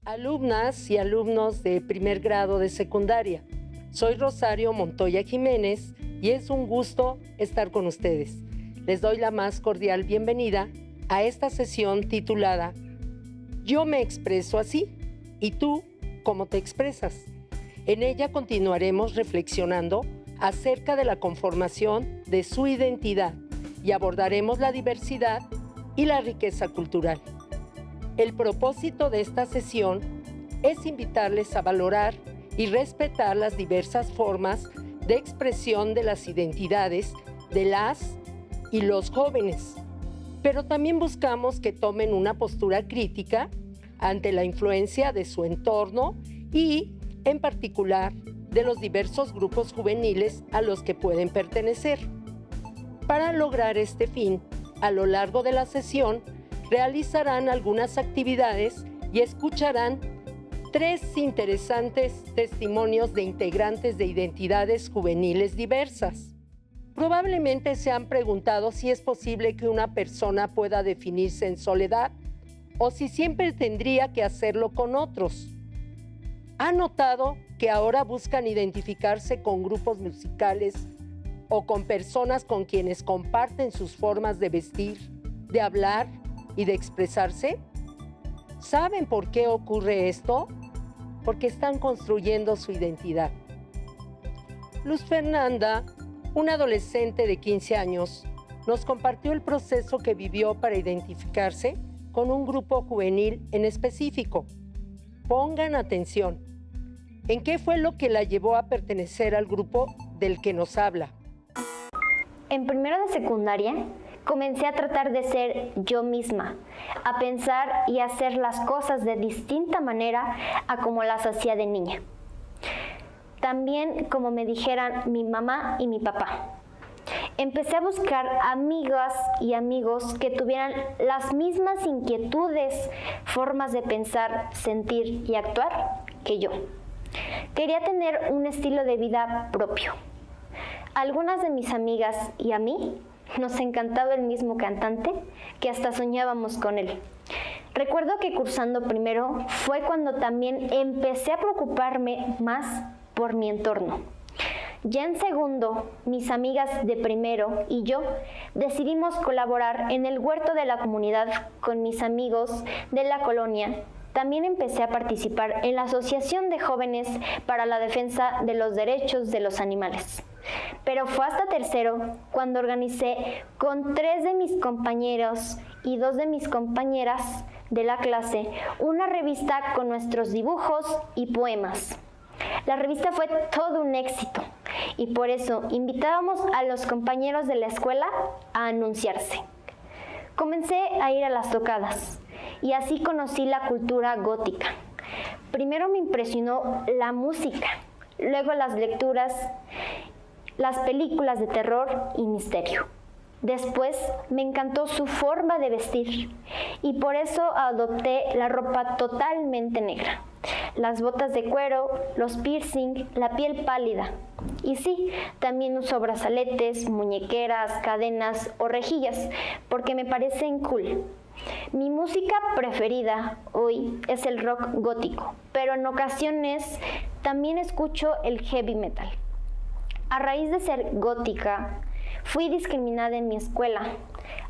Alumnas y alumnos de primer grado de secundaria. Soy Rosario Montoya Jiménez y es un gusto estar con ustedes. Les doy la más cordial bienvenida a esta sesión titulada Yo me expreso así, ¿y tú cómo te expresas? En ella continuaremos reflexionando acerca de la conformación de su identidad y abordaremos la diversidad y la riqueza cultural. El propósito de esta sesión es invitarles a valorar y respetar las diversas formas de expresión de las identidades de las y los jóvenes, pero también buscamos que tomen una postura crítica ante la influencia de su entorno y, en particular, de los diversos grupos juveniles a los que pueden pertenecer. Para lograr este fin, a lo largo de la sesión, realizarán algunas actividades y escucharán 3 interesantes testimonios de integrantes de identidades juveniles diversas. Probablemente se han preguntado si es posible que una persona pueda definirse en soledad o si siempre tendría que hacerlo con otros. ¿Han notado que ahora buscan identificarse con grupos musicales o con personas con quienes comparten sus formas de vestir, de hablar y de expresarse? ¿Saben por qué ocurre esto? Porque están construyendo su identidad. Luz Fernanda, una adolescente de 15 años, nos compartió el proceso que vivió para identificarse con un grupo juvenil en específico. Pongan atención. ¿En qué fue lo que la llevó a pertenecer al grupo del que nos habla? En primero de secundaria, comencé a tratar de ser yo misma, a pensar y hacer las cosas de distinta manera a como las hacía de niña. También como me dijeran mi mamá y mi papá. Empecé a buscar amigas y amigos que tuvieran las mismas inquietudes, formas de pensar, sentir y actuar que yo. Quería tener un estilo de vida propio. Algunas de mis amigas y a mí nos encantaba el mismo cantante que hasta soñábamos con él. Recuerdo que cursando primero fue cuando también empecé a preocuparme más por mi entorno. Ya en segundo, mis amigas de primero y yo decidimos colaborar en el huerto de la comunidad con mis amigos de la colonia. También empecé a participar en la Asociación de Jóvenes para la Defensa de los Derechos de los Animales. Pero fue hasta tercero cuando organicé con 3 de mis compañeros y 2 de mis compañeras de la clase una revista con nuestros dibujos y poemas. La revista fue todo un éxito y por eso invitábamos a los compañeros de la escuela a anunciarse. Comencé a ir a las tocadas y así conocí la cultura gótica. Primero me impresionó la música, luego las lecturas, las películas de terror y misterio. Después me encantó su forma de vestir y por eso adopté la ropa totalmente negra, las botas de cuero, los piercing, la piel pálida. Y sí, también uso brazaletes, muñequeras, cadenas o rejillas porque me parecen cool. Mi música preferida hoy es el rock gótico, pero en ocasiones también escucho el heavy metal. A raíz de ser gótica, fui discriminada en mi escuela.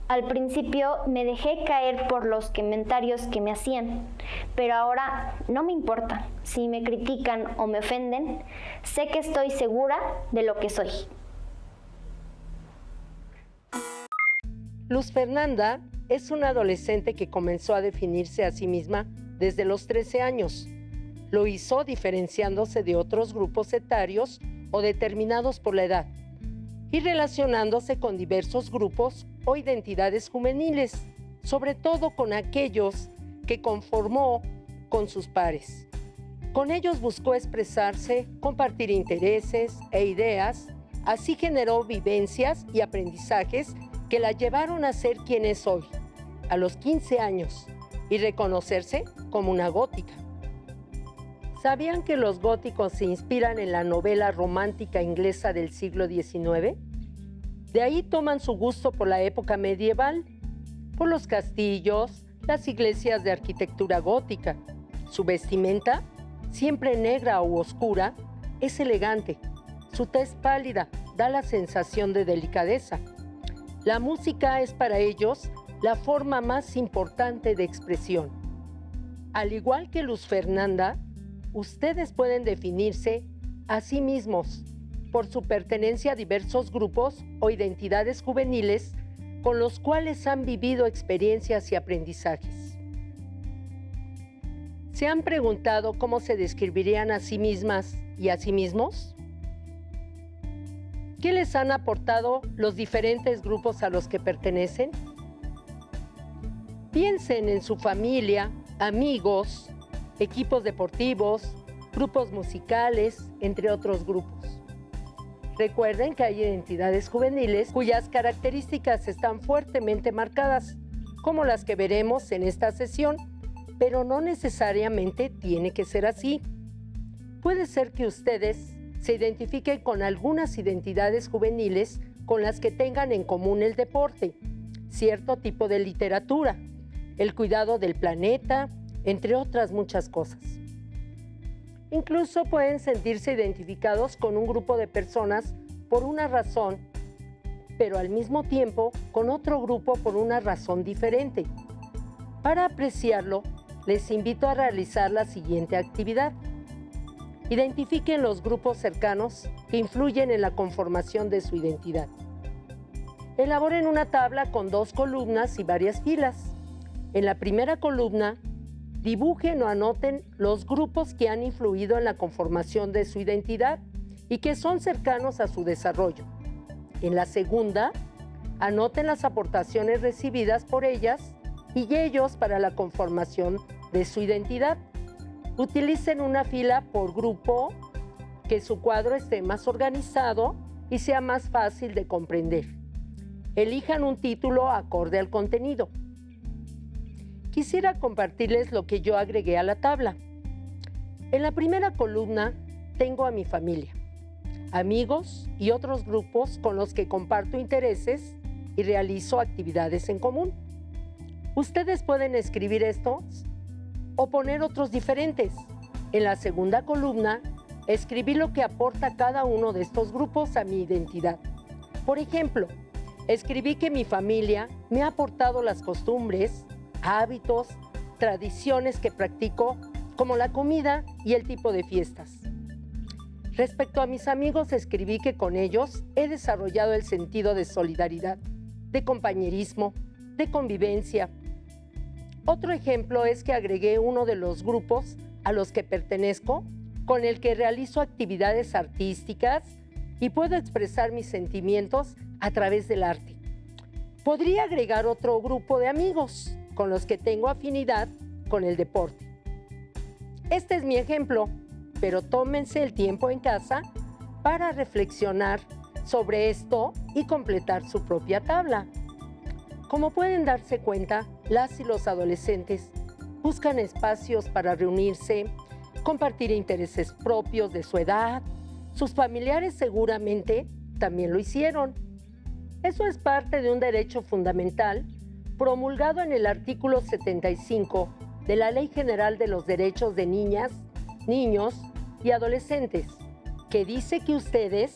Al principio me dejé caer por los comentarios que me hacían, pero ahora no me importa. Si me critican o me ofenden, sé que estoy segura de lo que soy. Luz Fernanda es una adolescente que comenzó a definirse a sí misma desde los 13 años. Lo hizo diferenciándose de otros grupos etarios o determinados por la edad y relacionándose con diversos grupos o identidades juveniles, sobre todo con aquellos que conformó con sus pares. Con ellos buscó expresarse, compartir intereses e ideas, así generó vivencias y aprendizajes que la llevaron a ser quien es hoy, a los 15 años, y reconocerse como una gótica. ¿Sabían que los góticos se inspiran en la novela romántica inglesa del siglo XIX? De ahí toman su gusto por la época medieval, por los castillos, las iglesias de arquitectura gótica. Su vestimenta, siempre negra o oscura, es elegante. Su tez pálida da la sensación de delicadeza. La música es para ellos la forma más importante de expresión. Al igual que Luz Fernanda, ustedes pueden definirse a sí mismos por su pertenencia a diversos grupos o identidades juveniles con los cuales han vivido experiencias y aprendizajes. ¿Se han preguntado cómo se describirían a sí mismas y a sí mismos? ¿Qué les han aportado los diferentes grupos a los que pertenecen? Piensen en su familia, amigos, equipos deportivos, grupos musicales, entre otros grupos. Recuerden que hay identidades juveniles cuyas características están fuertemente marcadas, como las que veremos en esta sesión, pero no necesariamente tiene que ser así. Puede ser que ustedes se identifiquen con algunas identidades juveniles con las que tengan en común el deporte, cierto tipo de literatura, el cuidado del planeta, entre otras muchas cosas. Incluso pueden sentirse identificados con un grupo de personas por una razón, pero al mismo tiempo con otro grupo por una razón diferente. Para apreciarlo, les invito a realizar la siguiente actividad. Identifiquen los grupos cercanos que influyen en la conformación de su identidad. Elaboren una tabla con 2 columnas y varias filas. En la primera columna, dibujen o anoten los grupos que han influido en la conformación de su identidad y que son cercanos a su desarrollo. En la segunda, anoten las aportaciones recibidas por ellas y ellos para la conformación de su identidad. Utilicen una fila por grupo, que su cuadro esté más organizado y sea más fácil de comprender. Elijan un título acorde al contenido. Quisiera compartirles lo que yo agregué a la tabla. En la primera columna tengo a mi familia, amigos y otros grupos con los que comparto intereses y realizo actividades en común. Ustedes pueden escribir estos o poner otros diferentes. En la segunda columna, escribí lo que aporta cada uno de estos grupos a mi identidad. Por ejemplo, escribí que mi familia me ha aportado las costumbres, hábitos, tradiciones que practico, como la comida y el tipo de fiestas. Respecto a mis amigos, escribí que con ellos he desarrollado el sentido de solidaridad, de compañerismo, de convivencia. Otro ejemplo es que agregué uno de los grupos a los que pertenezco, con el que realizo actividades artísticas y puedo expresar mis sentimientos a través del arte. Podría agregar otro grupo de amigos con los que tengo afinidad con el deporte. Este es mi ejemplo, pero tómense el tiempo en casa para reflexionar sobre esto y completar su propia tabla. Como pueden darse cuenta, las y los adolescentes buscan espacios para reunirse, compartir intereses propios de su edad. Sus familiares seguramente también lo hicieron. Eso es parte de un derecho fundamental promulgado en el artículo 75 de la Ley General de los Derechos de Niñas, Niños y Adolescentes, que dice que ustedes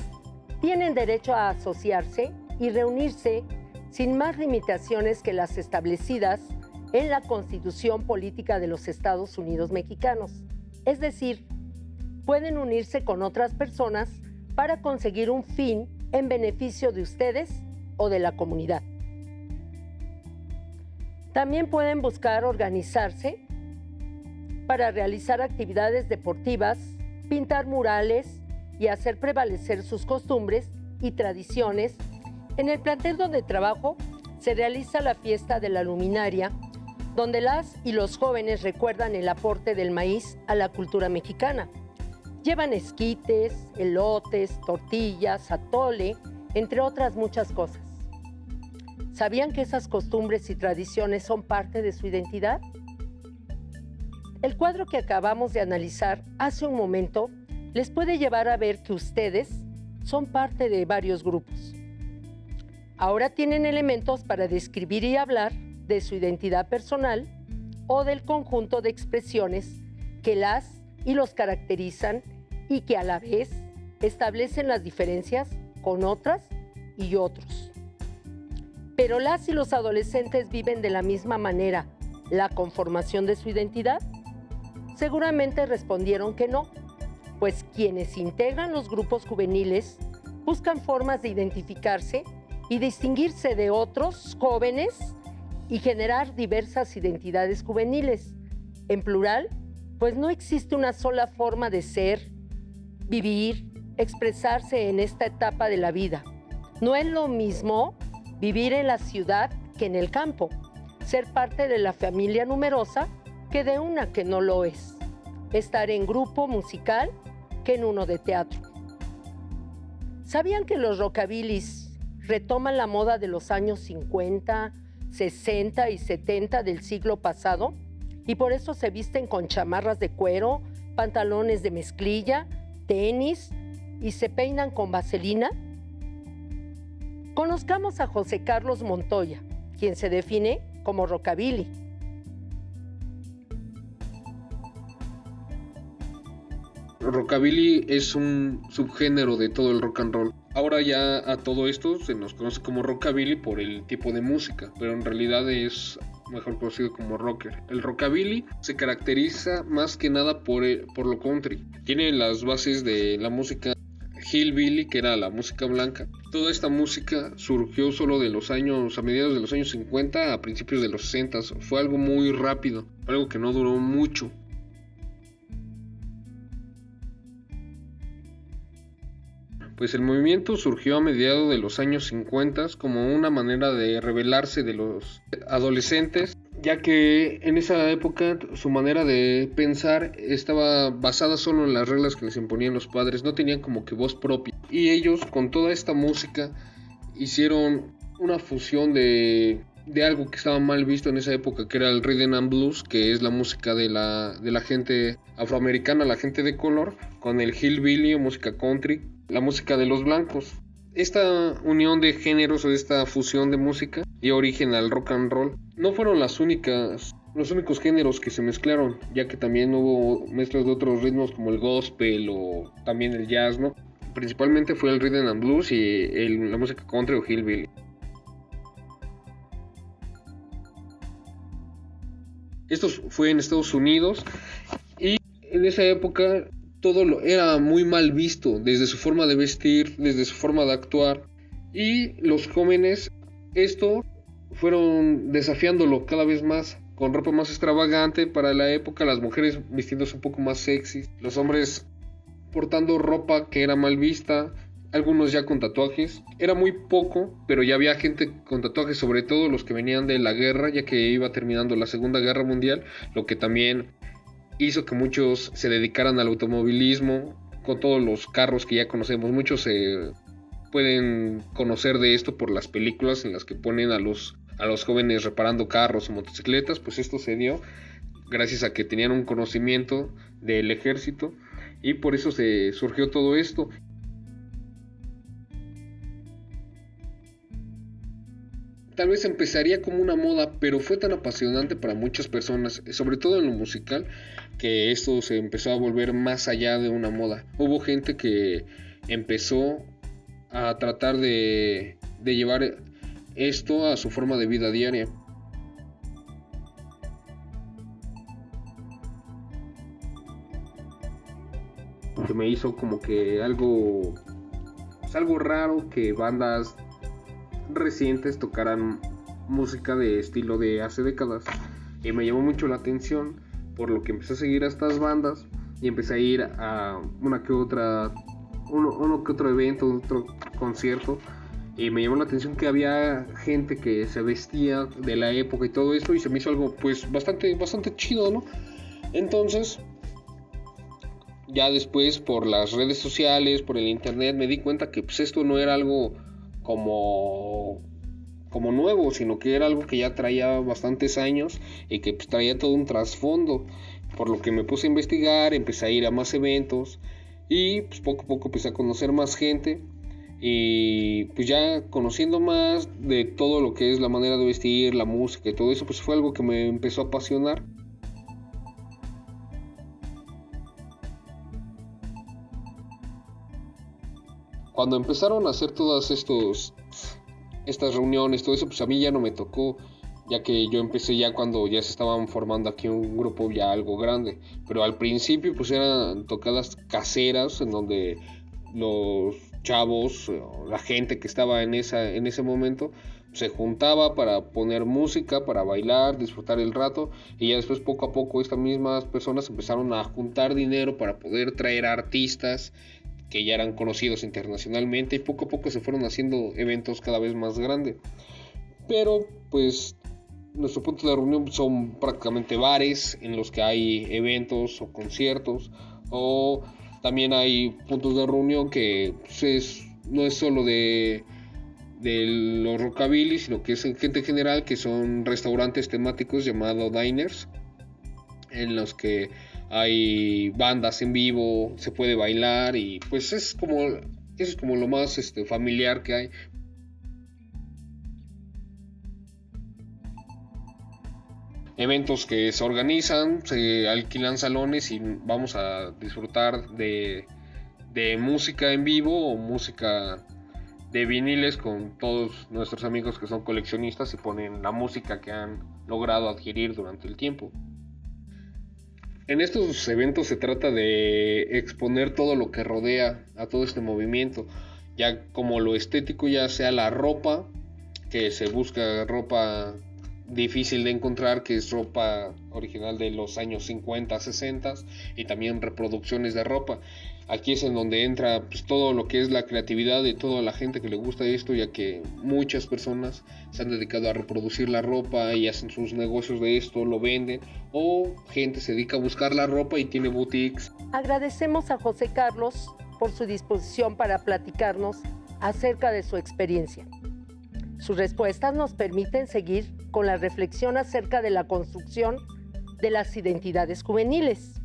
tienen derecho a asociarse y reunirse sin más limitaciones que las establecidas en la Constitución Política de los Estados Unidos Mexicanos. Es decir, pueden unirse con otras personas para conseguir un fin en beneficio de ustedes o de la comunidad. También pueden buscar organizarse para realizar actividades deportivas, pintar murales y hacer prevalecer sus costumbres y tradiciones. En el plantel donde trabajo se realiza la fiesta de la luminaria, donde las y los jóvenes recuerdan el aporte del maíz a la cultura mexicana. Llevan esquites, elotes, tortillas, atole, entre otras muchas cosas. ¿Sabían que esas costumbres y tradiciones son parte de su identidad? El cuadro que acabamos de analizar hace un momento les puede llevar a ver que ustedes son parte de varios grupos. Ahora tienen elementos para describir y hablar de su identidad personal o del conjunto de expresiones que las y los caracterizan y que a la vez establecen las diferencias con otras y otros. ¿Pero las y los adolescentes viven de la misma manera la conformación de su identidad? Seguramente respondieron que no, pues quienes integran los grupos juveniles buscan formas de identificarse y distinguirse de otros jóvenes y generar diversas identidades juveniles. En plural, pues no existe una sola forma de ser, vivir, expresarse en esta etapa de la vida. No es lo mismo vivir en la ciudad que en el campo, ser parte de la familia numerosa que de una que no lo es, estar en grupo musical que en uno de teatro. ¿Sabían que los rockabillys retoman la moda de los años 50, 60 y 70 del siglo pasado? Y por eso se visten con chamarras de cuero, pantalones de mezclilla, tenis y se peinan con vaselina. Conozcamos a José Carlos Montoya, quien se define como rockabilly. Rockabilly es un subgénero de todo el rock and roll. Ahora ya a todo esto se nos conoce como rockabilly por el tipo de música, pero en realidad es mejor conocido como rocker. El rockabilly se caracteriza más que nada por lo country. Tiene las bases de la música hillbilly, que era la música blanca. Toda esta música surgió solo a mediados de los años 50 a principios de los 60. Fue algo muy rápido, algo que no duró mucho. Pues el movimiento surgió a mediados de los años 50 como una manera de rebelarse de los adolescentes, ya que en esa época su manera de pensar estaba basada solo en las reglas que les imponían los padres, no tenían como que voz propia. Y ellos con toda esta música hicieron una fusión de algo que estaba mal visto en esa época, que era el rhythm and blues, que es la música de la gente afroamericana, la gente de color, con el hillbilly o música country, la música de los blancos. Esta unión de géneros o esta fusión de música dio origen al rock and roll. No fueron los únicos géneros que se mezclaron, ya que también hubo mezclas de otros ritmos como el gospel o también el jazz, ¿no? Principalmente fue el rhythm and blues y la música country o hillbilly. Esto fue en Estados Unidos y en esa época todo era muy mal visto, desde su forma de vestir, desde su forma de actuar, y los jóvenes fueron desafiándolo cada vez más, con ropa más extravagante para la época, las mujeres vistiéndose un poco más sexy, los hombres portando ropa que era mal vista, algunos ya con tatuajes. Era muy poco, pero ya había gente con tatuajes, sobre todo los que venían de la guerra, ya que iba terminando la Segunda Guerra Mundial, lo que también hizo que muchos se dedicaran al automovilismo, con todos los carros que ya conocemos. Muchos se pueden conocer de esto por las películas en las que ponen a los jóvenes reparando carros o motocicletas. Pues esto se dio gracias a que tenían un conocimiento del ejército y por eso se surgió todo esto. Tal vez empezaría como una moda, pero fue tan apasionante para muchas personas, sobre todo en lo musical, que esto se empezó a volver más allá de una moda. Hubo gente que empezó a tratar de llevar esto a su forma de vida diaria. Que me hizo como que algo raro que bandas recientes tocaran música de estilo de hace décadas, y me llamó mucho la atención, por lo que empecé a seguir a estas bandas y empecé a ir a uno que otro evento, otro concierto, y me llamó la atención que había gente que se vestía de la época y todo esto, y se me hizo algo pues bastante chido, ¿no? Entonces ya después, por las redes sociales, por el internet, me di cuenta que pues esto no era algo como nuevo, sino que era algo que ya traía bastantes años y que pues traía todo un trasfondo. por lo que me puse a investigar, empecé a ir a más eventos y pues poco a poco empecé a conocer más gente y pues ya conociendo más de todo lo que es la manera de vestir, la música y todo eso, pues fue algo que me empezó a apasionar. Cuando empezaron a hacer todas estas reuniones, todo eso, pues a mí ya no me tocó, ya que yo empecé ya cuando ya se estaban formando aquí un grupo ya algo grande, pero al principio pues eran tocadas caseras en donde los chavos, la gente que estaba en ese momento se juntaba para poner música, para bailar, disfrutar el rato, y ya después poco a poco estas mismas personas empezaron a juntar dinero para poder traer artistas que ya eran conocidos internacionalmente, y poco a poco se fueron haciendo eventos cada vez más grandes. Pero pues nuestro punto de reunión son prácticamente bares en los que hay eventos o conciertos, o también hay puntos de reunión que pues, no es solo de los rockabilly, sino que es en gente general, que son restaurantes temáticos llamados diners, en los que hay bandas en vivo, se puede bailar, y pues eso es como lo más familiar que hay. Eventos que se organizan, se alquilan salones y vamos a disfrutar de música en vivo o música de viniles con todos nuestros amigos que son coleccionistas y ponen la música que han logrado adquirir durante el tiempo. En estos eventos se trata de exponer todo lo que rodea a todo este movimiento, ya como lo estético, ya sea la ropa, que se busca ropa difícil de encontrar, que es ropa original de los años 50, 60, y también reproducciones de ropa. Aquí es en donde entra pues, todo lo que es la creatividad de toda la gente que le gusta esto, ya que muchas personas se han dedicado a reproducir la ropa y hacen sus negocios de esto, lo venden, o gente se dedica a buscar la ropa y tiene boutiques. Agradecemos a José Carlos por su disposición para platicarnos acerca de su experiencia. Sus respuestas nos permiten seguir con la reflexión acerca de la construcción de las identidades juveniles.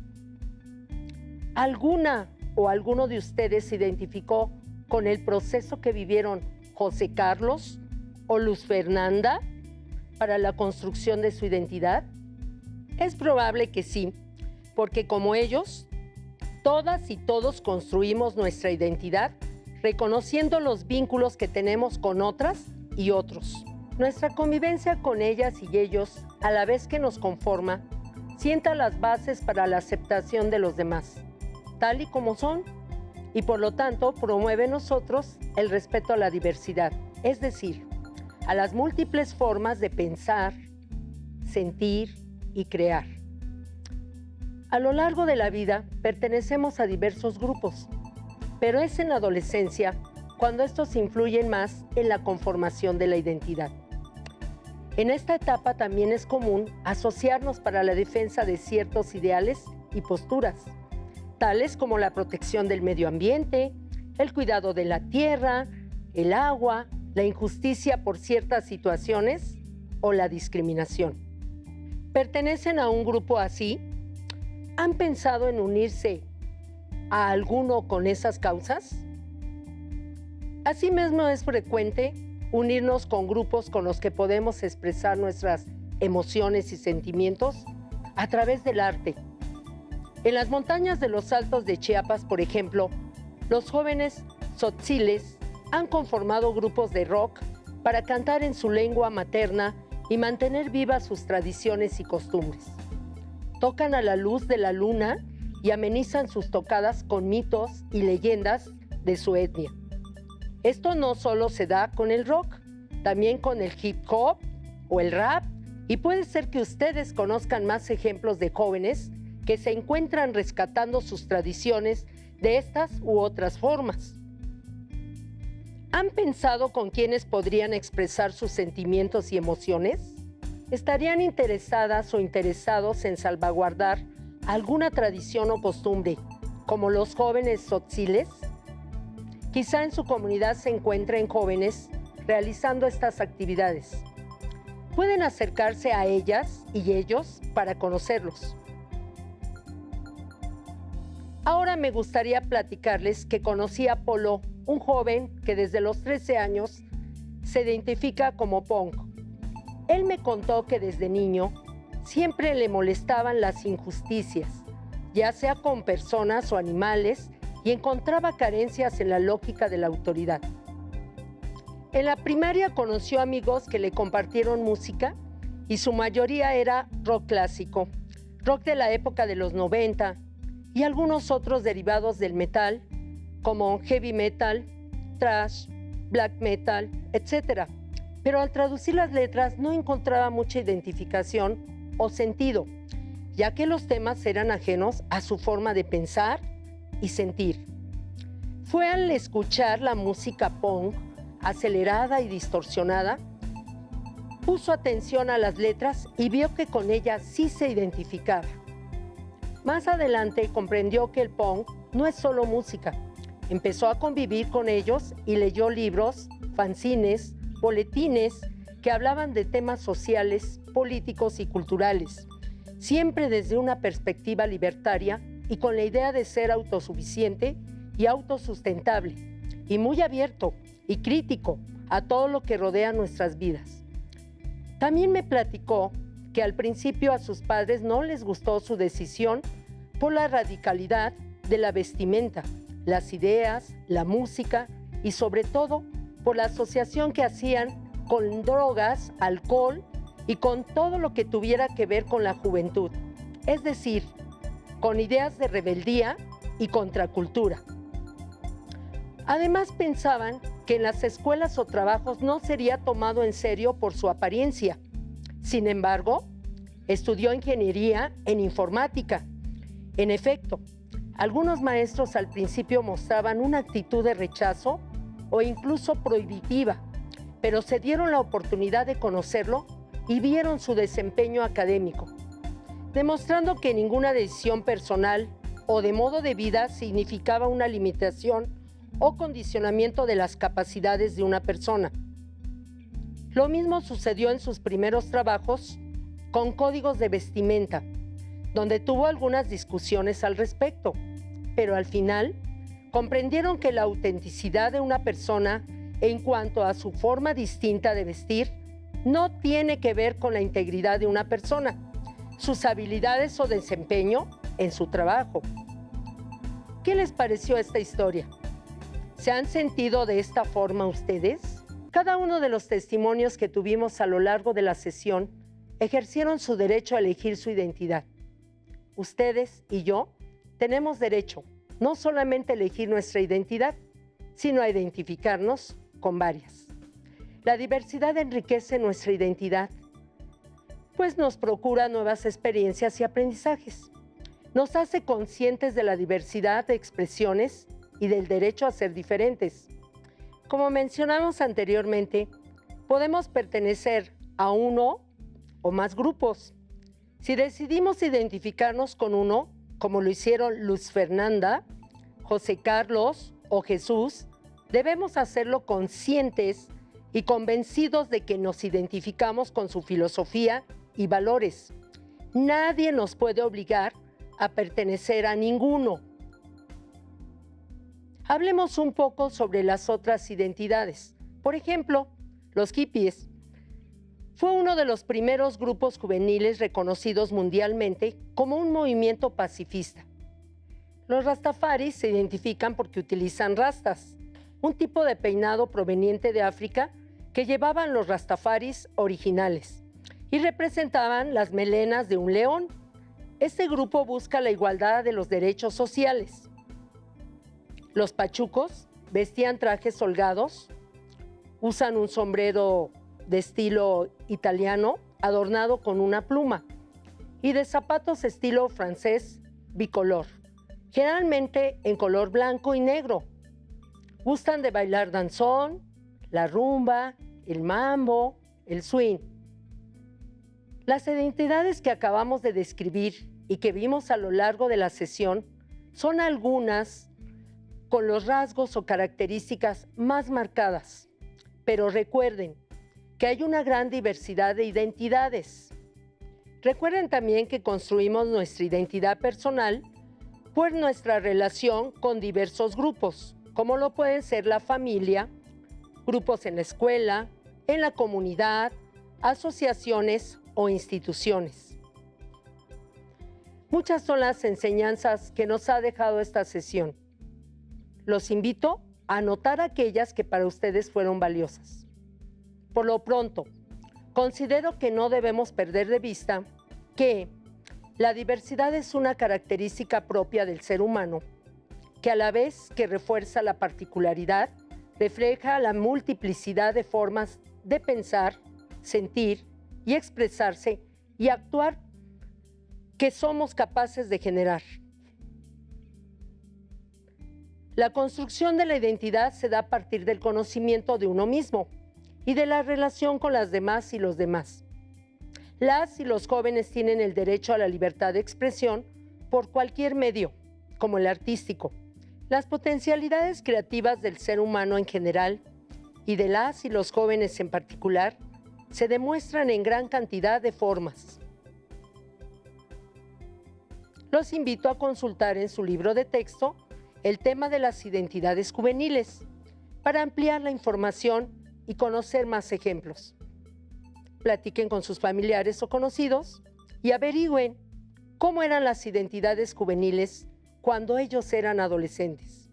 ¿Alguna o alguno de ustedes se identificó con el proceso que vivieron José Carlos o Luz Fernanda para la construcción de su identidad? Es probable que sí, porque como ellos, todas y todos construimos nuestra identidad reconociendo los vínculos que tenemos con otras y otros. Nuestra convivencia con ellas y ellos, a la vez que nos conforma, sienta las bases para la aceptación de los demás, tal y como son, y por lo tanto promueve en nosotros el respeto a la diversidad, es decir, a las múltiples formas de pensar, sentir y crear. A lo largo de la vida pertenecemos a diversos grupos, pero es en la adolescencia cuando estos influyen más en la conformación de la identidad. En esta etapa también es común asociarnos para la defensa de ciertos ideales y posturas, tales como la protección del medio ambiente, el cuidado de la tierra, el agua, la injusticia por ciertas situaciones o la discriminación. ¿Pertenecen a un grupo así? ¿Han pensado en unirse a alguno con esas causas? Asimismo, es frecuente unirnos con grupos con los que podemos expresar nuestras emociones y sentimientos a través del arte. En las montañas de los Altos de Chiapas, por ejemplo, los jóvenes tzotziles han conformado grupos de rock para cantar en su lengua materna y mantener vivas sus tradiciones y costumbres. Tocan a la luz de la luna y amenizan sus tocadas con mitos y leyendas de su etnia. Esto no solo se da con el rock, también con el hip hop o el rap, y puede ser que ustedes conozcan más ejemplos de jóvenes que se encuentran rescatando sus tradiciones de estas u otras formas. ¿Han pensado con quiénes podrían expresar sus sentimientos y emociones? ¿Estarían interesadas o interesados en salvaguardar alguna tradición o costumbre, como los jóvenes tzotziles? Quizá en su comunidad se encuentren jóvenes realizando estas actividades. Pueden acercarse a ellas y ellos para conocerlos. ahora me gustaría platicarles que conocí a Polo, un joven que desde los 13 años se identifica como punk. Él me contó que desde niño siempre le molestaban las injusticias, ya sea con personas o animales, y encontraba carencias en la lógica de la autoridad. En la primaria conoció amigos que le compartieron música y su mayoría era rock clásico, rock de la época de los 90 y algunos otros derivados del metal como heavy metal, thrash, black metal, etc. Pero al traducir las letras no encontraba mucha identificación o sentido, ya que los temas eran ajenos a su forma de pensar y sentir. Fue al escuchar la música punk, acelerada y distorsionada, puso atención a las letras y vio que con ellas sí se identificaba. Más adelante comprendió que el punk no es solo música. Empezó a convivir con ellos y leyó libros, fanzines, boletines que hablaban de temas sociales, políticos y culturales, siempre desde una perspectiva libertaria y con la idea de ser autosuficiente y autosustentable, y muy abierto y crítico a todo lo que rodea nuestras vidas. También me platicó que al principio a sus padres no les gustó su decisión por la radicalidad de la vestimenta, las ideas, la música y sobre todo por la asociación que hacían con drogas, alcohol y con todo lo que tuviera que ver con la juventud, es decir, con ideas de rebeldía y contracultura. Además pensaban que en las escuelas o trabajos no sería tomado en serio por su apariencia. Sin embargo, estudió ingeniería en informática. En efecto, algunos maestros al principio mostraban una actitud de rechazo o incluso prohibitiva, pero se dieron la oportunidad de conocerlo y vieron su desempeño académico, demostrando que ninguna decisión personal o de modo de vida significaba una limitación o condicionamiento de las capacidades de una persona. Lo mismo sucedió en sus primeros trabajos con códigos de vestimenta, donde tuvo algunas discusiones al respecto, pero al final comprendieron que la autenticidad de una persona en cuanto a su forma distinta de vestir no tiene que ver con la integridad de una persona, sus habilidades o desempeño en su trabajo. ¿Qué les pareció esta historia? ¿Se han sentido de esta forma ustedes? Cada uno de los testimonios que tuvimos a lo largo de la sesión ejercieron su derecho a elegir su identidad. Ustedes y yo tenemos derecho no solamente a elegir nuestra identidad, sino a identificarnos con varias. La diversidad enriquece nuestra identidad, pues nos procura nuevas experiencias y aprendizajes. Nos hace conscientes de la diversidad de expresiones y del derecho a ser diferentes. Como mencionamos anteriormente, podemos pertenecer a uno o más grupos. Si decidimos identificarnos con uno, como lo hicieron Luz Fernanda, José Carlos o Jesús, debemos hacerlo conscientes y convencidos de que nos identificamos con su filosofía y valores. Nadie nos puede obligar a pertenecer a ninguno. Hablemos un poco sobre las otras identidades. Por ejemplo, los hippies. Fue uno de los primeros grupos juveniles reconocidos mundialmente como un movimiento pacifista. Los rastafaris se identifican porque utilizan rastas, un tipo de peinado proveniente de África que llevaban los rastafaris originales y representaban las melenas de un león. Este grupo busca la igualdad de los derechos sociales. Los pachucos vestían trajes holgados, usan un sombrero de estilo italiano adornado con una pluma y de zapatos estilo francés bicolor, generalmente en color blanco y negro. Gustan de bailar danzón, la rumba, el mambo, el swing. Las identidades que acabamos de describir y que vimos a lo largo de la sesión son algunas con los rasgos o características más marcadas. Pero recuerden que hay una gran diversidad de identidades. Recuerden también que construimos nuestra identidad personal por nuestra relación con diversos grupos, como lo pueden ser la familia, grupos en la escuela, en la comunidad, asociaciones o instituciones. Muchas son las enseñanzas que nos ha dejado esta sesión. Los invito a anotar aquellas que para ustedes fueron valiosas. Por lo pronto, considero que no debemos perder de vista que la diversidad es una característica propia del ser humano, que a la vez que refuerza la particularidad, refleja la multiplicidad de formas de pensar, sentir y expresarse y actuar que somos capaces de generar. La construcción de la identidad se da a partir del conocimiento de uno mismo y de la relación con las demás y los demás. Las y los jóvenes tienen el derecho a la libertad de expresión por cualquier medio, como el artístico. Las potencialidades creativas del ser humano en general y de las y los jóvenes en particular se demuestran en gran cantidad de formas. Los invito a consultar en su libro de texto el tema de las identidades juveniles para ampliar la información y conocer más ejemplos. Platiquen con sus familiares o conocidos y averigüen cómo eran las identidades juveniles cuando ellos eran adolescentes.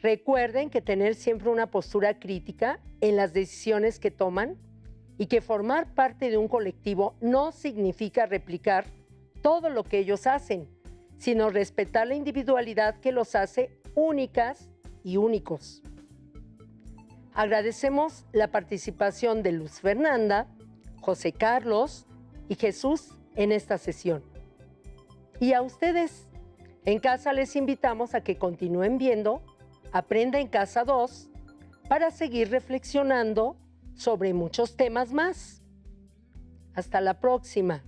Recuerden que tener siempre una postura crítica en las decisiones que toman y que formar parte de un colectivo no significa replicar todo lo que ellos hacen, sino respetar la individualidad que los hace únicas y únicos. Agradecemos la participación de Luz Fernanda, José Carlos y Jesús en esta sesión. Y a ustedes, en casa les invitamos a que continúen viendo Aprenda en Casa 2 para seguir reflexionando sobre muchos temas más. Hasta la próxima.